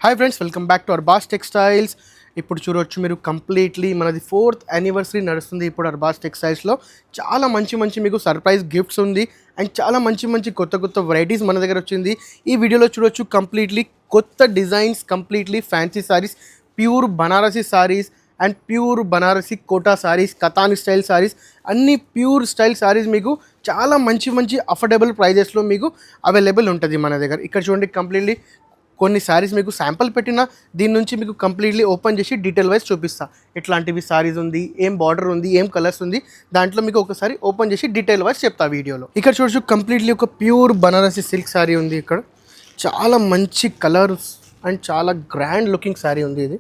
Hi friends, welcome back to Arbaz textiles. ఇప్పుడు చూడవచ్చు మీరు కంప్లీట్లీ మనది 4th యానివర్సరీ నడుస్తుంది. ఇప్పుడు అర్బాస్ టెక్స్టైల్స్లో చాలా మంచి మీకు సర్ప్రైజ్ గిఫ్ట్స్ ఉంది అండ్ చాలా మంచి కొత్త వెరైటీస్ మన దగ్గర వచ్చింది. ఈ వీడియోలో చూడవచ్చు కంప్లీట్లీ కొత్త designs, completely fancy saris, pure Banarasi saris and pure Banarasi Kota saris, Katan style saris, అన్ని ప్యూర్ స్టైల్ సారీస్ మీకు చాలా మంచి అఫోర్డబుల్ ప్రైజెస్లో మీకు అవైలబుల్ ఉంటుంది మన దగ్గర. ఇక్కడ చూడండి కంప్లీట్లీ కొన్ని సారీస్ మీకు శాంపుల్ పెట్టిన దీని నుంచి మీకు కంప్లీట్లీ ఓపెన్ చేసి డీటెయిల్ వైజ్ చూపిస్తా. ఎట్లాంటివి సారీస్ ఉంది, ఏం బార్డర్ ఉంది, ఏం కలర్స్ ఉంది, దాంట్లో మీకు ఒకసారి ఓపెన్ చేసి డీటెయిల్ వైజ్ చెప్తా వీడియోలో. ఇక్కడ చూడొచ్చు కంప్లీట్లీ ఒక ప్యూర్ బనారసి సిల్క్ సారీ ఉంది. ఇక్కడ చాలా మంచి కలర్స్ అండ్ చాలా గ్రాండ్ లుకింగ్ సారీ ఉంది. ఇది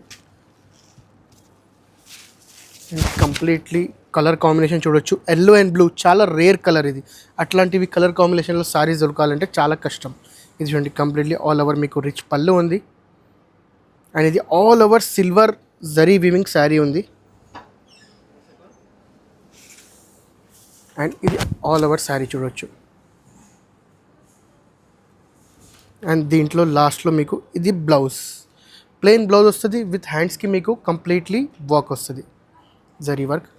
కంప్లీట్లీ కలర్ కాంబినేషన్ చూడొచ్చు, ఎల్లో అండ్ బ్లూ, చాలా రేర్ కలర్ ఇది. అట్లాంటివి కలర్ కాంబినేషన్లో సారీస్ దొరకాలంటే చాలా కష్టం. ఇది చూడండి కంప్లీట్లీ ఆల్ ఓవర్ మీకు రిచ్ పళ్ళు ఉంది అండ్ ఇది all over silver zari weaving sari ఉంది అండ్ ఇది ఆల్ ఓవర్ శారీ చూడవచ్చు. అండ్ దీంట్లో లాస్ట్లో మీకు ఇది బ్లౌజ్, ప్లెయిన్ బ్లౌజ్ వస్తుంది. విత్ హ్యాండ్స్కి మీకు కంప్లీట్లీ వర్క్ వస్తుంది, జరీ వర్క్.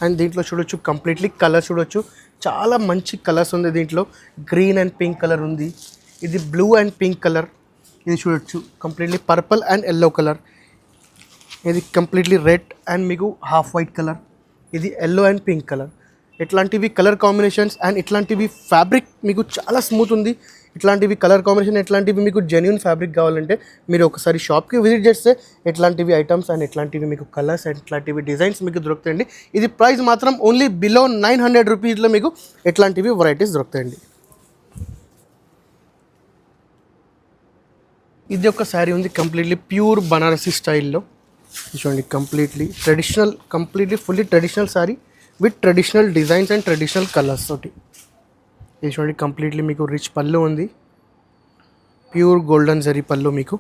అండ్ దీంట్లో చూడొచ్చు కంప్లీట్లీ కలర్ చూడొచ్చు, చాలా మంచి కలర్స్ ఉంది. దీంట్లో గ్రీన్ అండ్ పింక్ కలర్ ఉంది, ఇది బ్లూ అండ్ పింక్ కలర్, ఇది చూడొచ్చు completely purple and yellow colour, ఇది కంప్లీట్లీ రెడ్ అండ్ మీకు హాఫ్ వైట్ కలర్, ఇది ఎల్లో అండ్ పింక్ కలర్. ఇట్లాంటివి కలర్ కాంబినేషన్స్ అండ్ ఇట్లాంటివి ఫ్యాబ్రిక్ మీకు చాలా స్మూత్ ఉంది. ఇట్లాంటివి కలర్ కాంబినేషన్, ఇట్లాంటివి మీకు జెన్యూన్ ఫ్యాబ్రిక్ కావాలంటే మీరు ఒకసారి షాప్కి విజిట్ చేస్తే ఇట్లాంటివి ఐటమ్స్ అండ్ ఇట్లాంటివి మీకు కలర్స్ అండ్ ఇట్లాంటివి డిజైన్స్ మీకు దొరుకుతాయండి. ఇది ప్రైస్ మాత్రం ఓన్లీ బిలో 900 రూపీస్లో మీకు ఇట్లాంటివి వెరైటీస్ దొరుకుతాయండి. ఇది ఒక శారీ ఉంది కంప్లీట్లీ ప్యూర్ బనారసీ స్టైల్లో. చూడండి completely traditional, completely fully traditional sari with traditional designs and traditional colours తోటి. ఇది చూడండి కంప్లీట్లీ మీకు రిచ్ పళ్ళు ఉంది, ప్యూర్ గోల్డెన్ జరీ పళ్ళు మీకు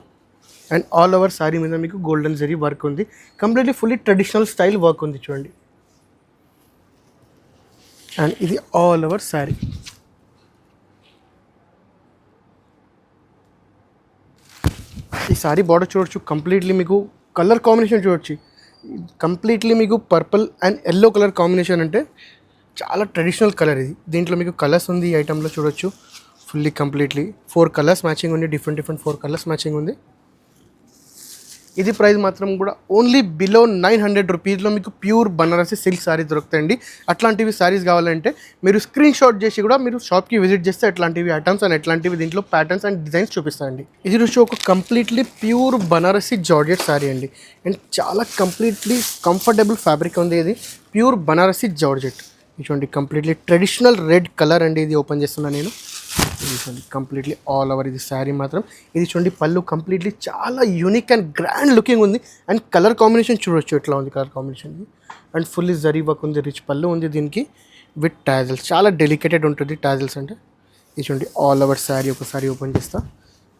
అండ్ ఆల్ ఓవర్ శారీ మీద మీకు గోల్డెన్ జరీ వర్క్ ఉంది. Completely fully traditional style work ఉంది చూడండి. అండ్ ఇది ఆల్ ఓవర్ శారీ. ఈ శారీ బార్డర్ చూడొచ్చు, కంప్లీట్లీ మీకు కలర్ కాంబినేషన్ చూడొచ్చు, కంప్లీట్లీ మీకు purple and yellow colour combination, అంటే చాలా ట్రెడిషనల్ కలర్ ఇది. దీంట్లో మీకు కలర్స్ ఉంది ఈ ఐటెంలో చూడొచ్చు, ఫుల్లీ కంప్లీట్లీ 4 కలర్స్ మ్యాచింగ్ ఉంది, డిఫరెంట్ 4 కలర్స్ మ్యాచింగ్ ఉంది. ఇది ప్రైస్ మాత్రం కూడా ఓన్లీ బిలో 900 రూపీస్లో మీకు ప్యూర్ బనారసి సిల్క్ సారీ దొరుకుతాయండి. అట్లాంటివి సారీస్ కావాలంటే మీరు స్క్రీన్ షాట్ చేసి కూడా మీరు షాప్కి విజిట్ చేస్తే అట్లాంటివి ఐటమ్స్ అండ్ ఎట్లాంటివి దీంట్లో ప్యాటర్న్స్ అండ్ డిజైన్స్ చూపిస్తాయండి. ఇది రుచి ఒక completely pure Banarasi georgette sorry అండి అండ్ చాలా కంప్లీట్లీ కంఫర్టబుల్ ఫ్యాబ్రిక్ ఉంది. ఇది ప్యూర్ బనారసి జార్జెట్. చూడండి కంప్లీట్లీ ట్రెడిషనల్ రెడ్ కలర్ అండి. ఇది ఓపెన్ చేస్తున్నాను నేను. ఇది చూడండి కంప్లీట్లీ ఆల్ ఓవర్ ఇది శారీ మాత్రం. ఇది చూడండి పళ్ళు కంప్లీట్లీ చాలా యూనిక్ అండ్ గ్రాండ్ లుకింగ్ ఉంది అండ్ కలర్ కాంబినేషన్ చూడొచ్చు ఎట్లా ఉంది colour combination. And fully zari work ఉంది, రిచ్ పళ్ళు ఉంది దీనికి విత్ టాజిల్స్, చాలా డెలికేటెడ్ ఉంటుంది టాజిల్స్ అంటే. ఇది చూడండి ఆల్ ఓవర్ శారీ, ఒకసారి ఓపెన్ చేస్తా.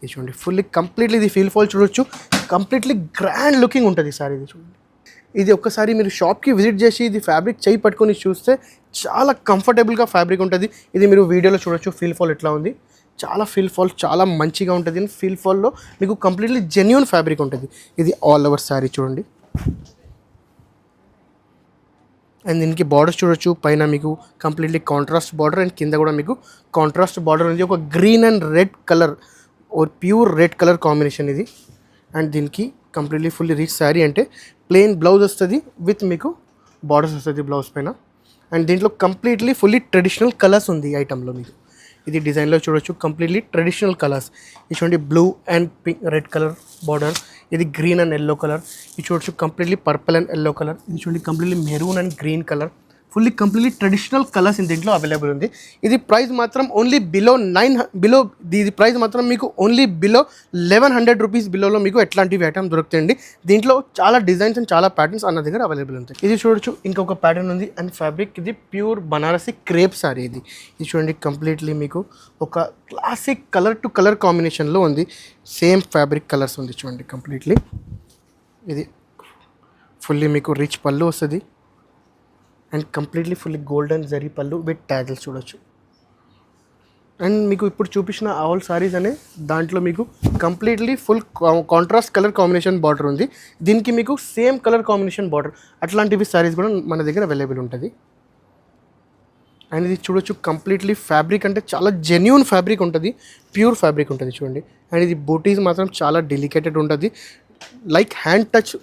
ఇది చూడండి ఫుల్లీ కంప్లీట్లీ ఇది ఫీల్ ఫాల్ చూడొచ్చు, కంప్లీట్లీ గ్రాండ్ లుకింగ్ ఉంటుంది ఈ శారీ. ఇది చూడండి, ఇది ఒక్కసారి మీరు షాప్కి విజిట్ చేసి ఇది ఫ్యాబ్రిక్ చేయి పట్టుకొని చూస్తే చాలా కంఫర్టబుల్గా ఫ్యాబ్రిక్ ఉంటుంది. ఇది మీరు వీడియోలో చూడొచ్చు ఫీల్ ఫాల్ ఎట్లా ఉంది, చాలా ఫీల్ ఫాల్ చాలా మంచిగా ఉంటుంది. ఫీల్ ఫాల్లో మీకు కంప్లీట్లీ జెన్యూన్ ఫ్యాబ్రిక్ ఉంటుంది. ఇది ఆల్ ఓవర్ శారీ చూడండి. అండ్ దీనికి బార్డర్స్ చూడొచ్చు, పైన మీకు కంప్లీట్లీ కాంట్రాస్ట్ బార్డర్ అండ్ కింద కూడా మీకు కాంట్రాస్ట్ బార్డర్ ఉంది. ఒక green and red colour or pure red colour combination ఇది. అండ్ దీనికి కంప్లీట్లీ ఫుల్లీ రిచ్ శారీ, అంటే ప్లెయిన్ బ్లౌజ్ వస్తుంది విత్ మీకు బార్డర్స్ వస్తుంది బ్లౌజ్ పైన. అండ్ దీంట్లో కంప్లీట్లీ ఫుల్లీ ట్రెడిషనల్ కలర్స్ ఉంది ఈ ఐటెంలో మీకు. ఇది డిజైన్లో చూడొచ్చు కంప్లీట్లీ ట్రెడిషనల్ కలర్స్. ఇది చూడండి blue and pink red colour border, ఇది గ్రీన్ అండ్ ఎల్లో కలర్, ఇది చూడొచ్చు completely purple and yellow colour, ఇది చూడండి completely maroon and green colour, fully completely traditional colours దీంట్లో అవైలబుల్ ఉంది. ఇది ప్రైస్ మాత్రం ఓన్లీ ఇది ప్రైస్ మాత్రం మీకు ఓన్లీ బిలో 1100 రూపీస్ బిలోలో మీకు ఎట్లాంటివి ఐటమ్ దొరుకుతాయండి. దీంట్లో చాలా డిజైన్స్ అండ్ చాలా ప్యాటర్న్స్ అన్న దగ్గర అవైలబుల్ ఉంటాయి. ఇది చూడొచ్చు ఇంకొక ప్యాటర్న్ ఉంది అండ్ ఫ్యాబ్రిక్ ఇది ప్యూర్ బనారసి క్రేప్ సారీ. ఇది చూడండి కంప్లీట్లీ మీకు ఒక క్లాసిక్ కలర్ టు కలర్ కాంబినేషన్లో ఉంది, సేమ్ ఫ్యాబ్రిక్ కలర్స్ ఉంది చూడండి కంప్లీట్లీ. ఇది ఫుల్లీ మీకు రిచ్ పళ్ళు వస్తుంది and completely fully golden zari పళ్ళు విత్ టాజిల్స్ చూడొచ్చు. అండ్ మీకు ఇప్పుడు చూపించిన ఆల్ సారీస్ అనే దాంట్లో మీకు completely full contrast colour combination border ఉంది. దీనికి మీకు సేమ్ కలర్ కాంబినేషన్ బార్డర్ అట్లాంటివి సారీస్ కూడా మన దగ్గర అవైలబుల్ ఉంటుంది. అండ్ ఇది చూడొచ్చు కంప్లీట్లీ ఫ్యాబ్రిక్ అంటే చాలా జెన్యూన్ ఫ్యాబ్రిక్ ఉంటుంది, ప్యూర్ ఫ్యాబ్రిక్ ఉంటుంది చూడండి. అండ్ ఇది బూటీస్ మాత్రం చాలా డెలికేటెడ్ ఉంటుంది, లైక్ హ్యాండ్ టచ్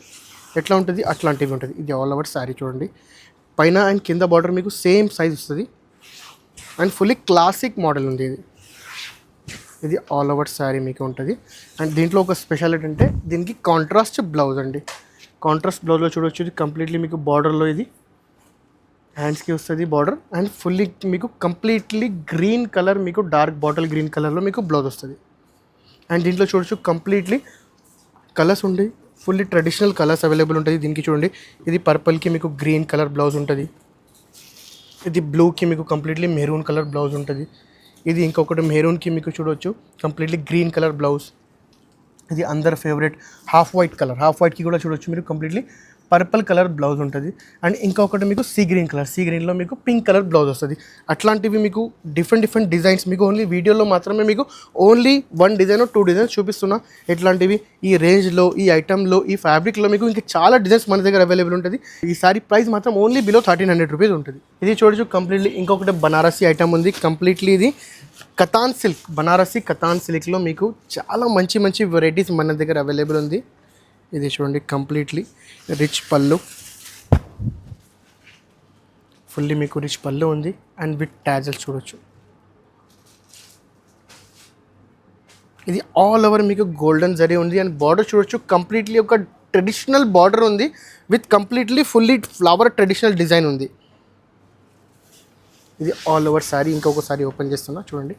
ఎట్లా ఉంటుంది అట్లాంటివి ఉంటుంది. ఇది ఆల్ ఓవర్ శారీ చూడండి, పైన అండ్ కింద బార్డర్ మీకు సేమ్ సైజ్ వస్తుంది అండ్ ఫుల్లీ క్లాసిక్ మోడల్ ఉంది ఇది. ఇది ఆల్ ఓవర్ శారీ మీకు ఉంటుంది. అండ్ దీంట్లో ఒక స్పెషాలిటీ అంటే దీనికి కాంట్రాస్ట్ బ్లౌజ్ అండి. కాంట్రాస్ట్ బ్లౌజ్లో చూడొచ్చు, ఇది కంప్లీట్లీ మీకు బార్డర్లో ఇది హ్యాండ్స్కి వస్తుంది బార్డర్ అండ్ ఫుల్లీ మీకు కంప్లీట్లీ గ్రీన్ కలర్, మీకు డార్క్ బాటిల్ గ్రీన్ కలర్లో మీకు బ్లౌజ్ వస్తుంది. అండ్ దీంట్లో చూడొచ్చు కంప్లీట్లీ కలర్స్ ఉండి ఫుల్లీ ట్రెడిషనల్ కలర్స్ అవైలబుల్ ఉంటుంది. దీనికి చూడండి, ఇది పర్పుల్కి మీకు గ్రీన్ కలర్ బ్లౌజ్ ఉంటుంది, ఇది బ్లూకి మీకు కంప్లీట్లీ మెరూన్ కలర్ బ్లౌజ్ ఉంటుంది, ఇది ఇంకొకటి మెరూన్కి మీకు చూడవచ్చు కంప్లీట్లీ గ్రీన్ కలర్ బ్లౌజ్, ఇది అందరి favourite half white colour, half వైట్కి కూడా చూడొచ్చు మీరు కంప్లీట్లీ పర్పుల్ కలర్ బ్లౌజ్ ఉంటుంది. అండ్ ఇంకొకటి మీకు సీ గ్రీన్ కలర్, సీ గ్రీన్లో మీకు పింక్ కలర్ బ్లౌజ్ వస్తుంది. అట్లాంటివి మీకు డిఫరెంట్ డిజైన్స్ మీకు ఓన్లీ వీడియోలో మాత్రమే మీకు ఓన్లీ 1 డిజైన్ 2 డిజైన్స్ చూపిస్తున్నా. ఇట్లాంటివి ఈ రేంజ్లో, ఈ ఐటెంలో, ఈ ఫ్యాబ్రిక్లో మీకు ఇంకా చాలా డిజైన్స్ మన దగ్గర అవైలబుల్ ఉంటుంది. ఈ సారీ ప్రైస్ మాత్రం ఓన్లీ బిలో 1300 రూపీస్ ఉంటుంది. ఇది చూడొచ్చు కంప్లీట్లీ ఇంకొకటి బనారసీ ఐటమ్ ఉంది, కంప్లీట్లీ ఇది కతాన్ సిల్క్, బనారసీ కతాన్ సిల్క్లో మీకు చాలా మంచి వెరైటీస్ మన దగ్గర అవైలబుల్ ఉంది. ఇది చూడండి కంప్లీట్లీ రిచ్ పళ్ళు, ఫుల్లీ మీకు రిచ్ పళ్ళు ఉంది అండ్ విత్ టాజల్స్ చూడొచ్చు. ఇది ఆల్ ఓవర్ మీకు గోల్డెన్ జరీ ఉంది అండ్ బార్డర్ చూడొచ్చు కంప్లీట్లీ ఒక ట్రెడిషనల్ బార్డర్ ఉంది with completely fully flower traditional design ఉంది. ఇది ఆల్ ఓవర్ శారీ, ఇంకొక సారీ ఓపెన్ చేస్తున్నా చూడండి,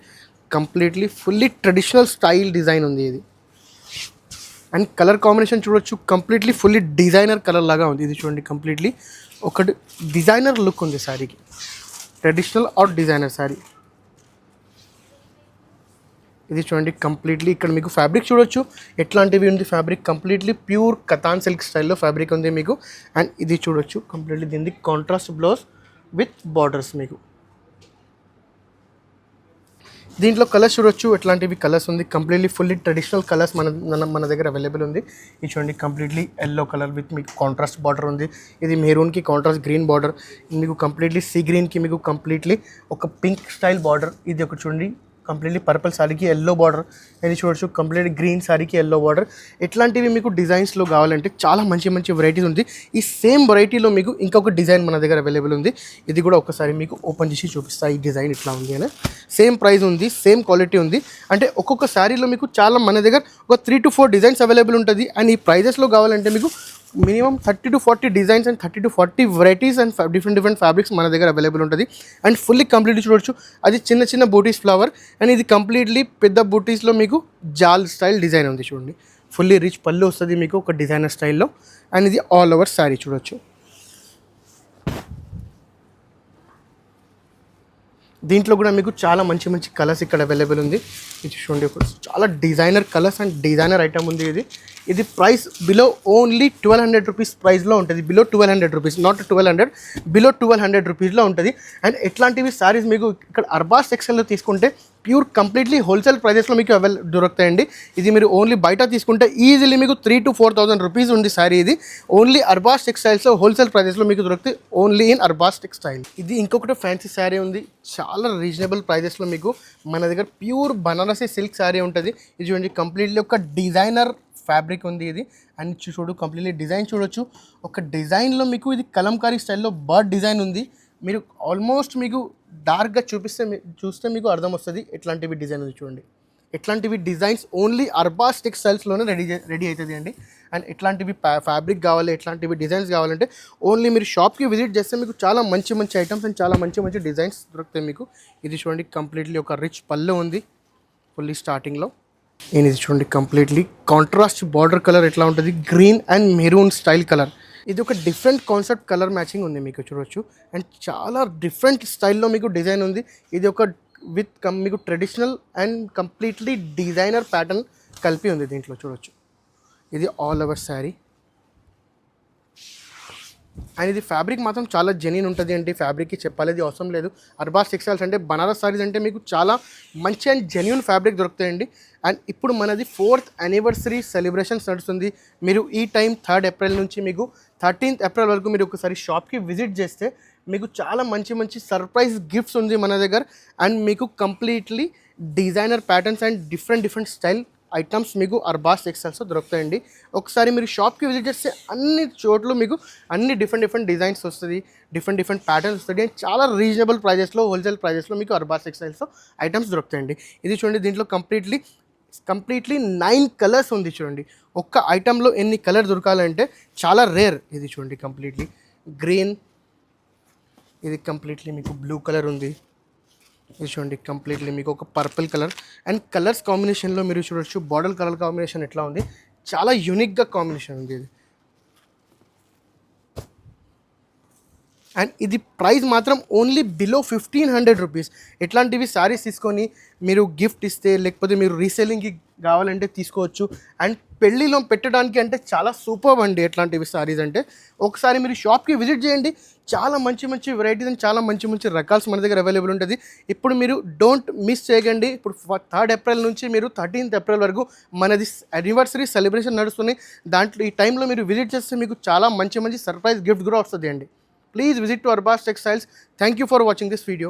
completely fully traditional style design ఉంది ఇది. అండ్ కలర్ కాంబినేషన్ చూడొచ్చు కంప్లీట్లీ ఫుల్లీ డిజైనర్ కలర్ లాగా ఉంది. ఇది చూడండి కంప్లీట్లీ ఒకటి డిజైనర్ లుక్ ఉంది శారీకి, ట్రెడిషనల్ ఆర్ డిజైనర్ శారీ. ఇది చూడండి కంప్లీట్లీ ఇక్కడ మీకు ఫ్యాబ్రిక్ చూడొచ్చు ఎట్లాంటివి ఉంది fabric, completely pure katan silk స్టైల్లో ఫ్యాబ్రిక్ ఉంది మీకు. అండ్ ఇది చూడొచ్చు కంప్లీట్లీ దీనికి కాంట్రాస్ట్ బ్లౌజ్ విత్ బార్డర్స్ మీకు. దీంట్లో కలర్స్ చూడొచ్చు ఎట్లాంటివి కలర్స్ ఉంది, కంప్లీట్లీ ఫుల్లీ ట్రెడిషనల్ కలర్స్ మన దగ్గర అవైలబుల్ ఉంది. ఇది చూడండి కంప్లీట్లీ ఎల్లో కలర్ విత్ మీకు కాంట్రాస్ట్ బార్డర్ ఉంది, ఇది మెరూన్కి కాంట్రాస్ట్ గ్రీన్ బార్డర్, మీకు కంప్లీట్లీ సీ గ్రీన్కి మీకు కంప్లీట్లీ ఒక పింక్ స్టైల్ బార్డర్, ఇది ఒకటి చూడండి కంప్లీట్లీ పర్పుల్ శారీకి ఎల్లో బార్డర్, ఇది చూడొచ్చు కంప్లీట్లీ గ్రీన్ శారీకి ఎల్లో బార్డర్. ఇట్లాంటివి మీకు డిజైన్స్లో కావాలంటే చాలా మంచి వెరైటీస్ ఉంది. ఈ సేమ్ వెరైటీలో మీకు ఇంకొక డిజైన్ మన దగ్గర అవైలబుల్ ఉంది, ఇది కూడా ఒకసారి మీకు ఓపెన్ చేసి చూపిస్తా. ఈ డిజైన్ ఇట్లా ఉంది అని సేమ్ ప్రైస్ ఉంది, సేమ్ క్వాలిటీ ఉంది. అంటే ఒక్కొక్క శారీలో మీకు చాలా మన దగ్గర ఒక 3 to 4 డిజైన్స్ అవైలబుల్ ఉంటుంది. అండ్ ఈ ప్రైజెస్లో కావాలంటే మీకు minimum 30 to 40 designs and 30 to 40 varieties and different fabrics మన దగ్గర అవైలబుల్ ఉంటుంది. అండ్ ఫుల్లీ కంప్లీట్లీ చూడొచ్చు అది చిన్న బూటీస్ ఫ్లవర్, అండ్ ఇది కంప్లీట్లీ పెద్ద బూటీస్లో మీకు జాల్ స్టైల్ డిజైన్ ఉంది చూడండి, ఫుల్లీ రిచ్ పళ్ళు వస్తుంది మీకు ఒక డిజైనర్ స్టైల్లో. అండ్ ఇది ఆల్ ఓవర్ శారీ చూడొచ్చు. దీంట్లో కూడా మీకు చాలా మంచి కలర్స్ ఇక్కడ అవైలబుల్ ఉంది. ఇది చూడండి చాలా designer colours and designer item ఉంది. ఇది ప్రైస్ బిలో ఓన్లీ 1200 రూపీస్ ప్రైస్లో ఉంటుంది, బిలో 1200 రూపీస్, నాట్ 1200, బిలో 1200 రూపీస్లో ఉంటుంది. అండ్ ఎట్లాంటివి సారీస్ మీకు ఇక్కడ అర్బాస్ టెక్స్టైల్లో తీసుకుంటే ప్యూర్ కంప్లీట్లీ హోల్సేల్ ప్రైజెస్లో మీకు దొరుకుతాయండి. ఇది మీరు ఓన్లీ బయట తీసుకుంటే ఈజీలీ మీకు 3,000 to 4,000 రూపీస్ ఉంది సారీ. ఇది ఓన్లీ అర్బాస్ టెక్స్టైల్స్లో హోల్సేల్ ప్రైజెస్లో మీకు దొరుకుతాయి, ఓన్లీ ఇన్ అర్బాస్ టెక్స్టైల్. ఇది ఇంకొకటి ఫ్యాన్సీ శారీ ఉంది, చాలా రీజనబుల్ ప్రైజెస్లో మీకు మన దగ్గర ప్యూర్ బనారసీ సిల్క్ శారీ ఉంటుంది. ఇది చూడండి కంప్లీట్లీ ఒక డిజైనర్ ఫ్యాబ్రిక్ ఉంది ఇది. అండ్ చూడు కంప్లీట్లీ డిజైన్ చూడొచ్చు, ఒక డిజైన్లో మీకు ఇది కలంకారీ స్టైల్లో బర్డ్ డిజైన్ ఉంది. మీరు ఆల్మోస్ట్ మీకు డార్క్గా చూస్తే మీకు అర్థం వస్తుంది ఎట్లాంటివి డిజైన్ ఉంది చూడండి. ఎట్లాంటివి డిజైన్స్ ఓన్లీ అర్బాస్ టెక్స్టైల్స్లోనే రెడీ అవుతుంది అండి. అండ్ ఎట్లాంటివి ఫ్యాబ్రిక్ కావాలి, ఎట్లాంటివి డిజైన్స్ కావాలంటే ఓన్లీ మీరు షాప్కి విజిట్ చేస్తే మీకు చాలా మంచి ఐటమ్స్ అండ్ చాలా మంచి డిజైన్స్ దొరుకుతాయి మీకు. ఇది చూడండి కంప్లీట్లీ ఒక రిచ్ పళ్ళు ఉంది ఫుల్లీ స్టార్టింగ్లో. ఇది చూడండి కంప్లీట్లీ కాంట్రాస్ట్ బార్డర్ కలర్ ఎట్లా ఉంటుంది, green and maroon style colour. ఇది ఒక డిఫరెంట్ కాన్సెప్ట్ కలర్ మ్యాచింగ్ ఉంది మీకు చూడొచ్చు. అండ్ చాలా డిఫరెంట్ స్టైల్లో మీకు డిజైన్ ఉంది. ఇది ఒక విత్ మీకు traditional and completely designer pattern కలిపి ఉంది దీంట్లో చూడొచ్చు. ఇది ఆల్ ఓవర్ శారీ. అండ్ ఇది ఫ్యాబ్రిక్ మాత్రం చాలా జెన్యూన్ ఉంటుంది అండి. ఫ్యాబ్రిక్కి చెప్పాలి అవసరం లేదు. అర్బాస్ టెక్స్టైల్స్ అంటే బనారస్ సారీస్ అంటే మీకు చాలా మంచి అండ్ జెన్యూన్ ఫ్యాబ్రిక్ దొరుకుతాయండి. అండ్ ఇప్పుడు మనది 4th యానివర్సరీ సెలబ్రేషన్స్ నడుస్తుంది. మీరు ఈ టైం 3rd ఏప్రిల్ నుంచి మీకు 13th ఏప్రిల్ వరకు మీరు ఒకసారి షాప్కి విజిట్ చేస్తే మీకు చాలా మంచి మంచి సర్ప్రైజ్ గిఫ్ట్స్ ఉంది మన దగ్గర. అండ్ మీకు completely designer patterns and different style items మీకు అర్బాస్ టెక్స్టైల్స్లో దొరుకుతాయండి. ఒకసారి మీరు షాప్కి విజిట్ చేస్తే అన్ని చోట్ల మీకు అన్ని డిఫరెంట్ డిజైన్స్ వస్తుంది, డిఫరెంట్ ప్యాటర్న్స్ వస్తుంది. అండ్ చాలా రీజనబుల్ ప్రైజెస్లో, హోల్సేల్ ప్రైజెస్లో మీకు అర్బాస్ టెక్స్టైల్స్లో ఐటమ్స్ దొరుకుతాయండి. ఇది చూడండి, దీంట్లో కంప్లీట్లీ 9 కలర్స్ ఉంది చూడండి. ఒక్క ఐటెంలో ఎన్ని కలర్ దొరకాలంటే చాలా రేర్. ఇది చూడండి, కంప్లీట్లీ గ్రీన్, ఇది కంప్లీట్లీ మీకు బ్లూ కలర్ ఉంది. ఇది చూడండి, కంప్లీట్లీ మీకు ఒక పర్పుల్ కలర్. అండ్ కలర్స్ కాంబినేషన్లో మీరు చూడొచ్చు బార్డర్ కలర్ కాంబినేషన్ ఎట్లా ఉంది, చాలా యూనిక్గా కాంబినేషన్ ఉంది ఇది. అండ్ ఇది ప్రైస్ మాత్రం ఓన్లీ బిలో 1500 రూపీస్. ఇట్లాంటివి శారీస్ తీసుకొని మీరు గిఫ్ట్ ఇస్తే, లేకపోతే మీరు రీసేలింగ్కి కావాలంటే తీసుకోవచ్చు. అండ్ పెళ్ళిలో పెట్టడానికి అంటే చాలా సూపర్ అండి ఇట్లాంటివి శారీస్ అంటే. ఒకసారి మీరు షాప్కి విజిట్ చేయండి, చాలా మంచి వెరైటీస్ అండ్ చాలా మంచి రకాల్స్ మన దగ్గర అవైలబుల్ ఉంటుంది. ఇప్పుడు మీరు డోంట్ మిస్ చేయకండి. ఇప్పుడు 3rd ఏప్రిల్ నుంచి మీరు 13th ఏప్రిల్ వరకు మనది యానివర్సరీ సెలబ్రేషన్ నడుస్తుంది. దాంట్లో ఈ టైంలో మీరు విజిట్ చేస్తే మీకు చాలా మంచి సర్ప్రైజ్ గిఫ్ట్ కూడా వస్తుంది అండి. Please visit to Arbas Textiles. Thank you for watching this video.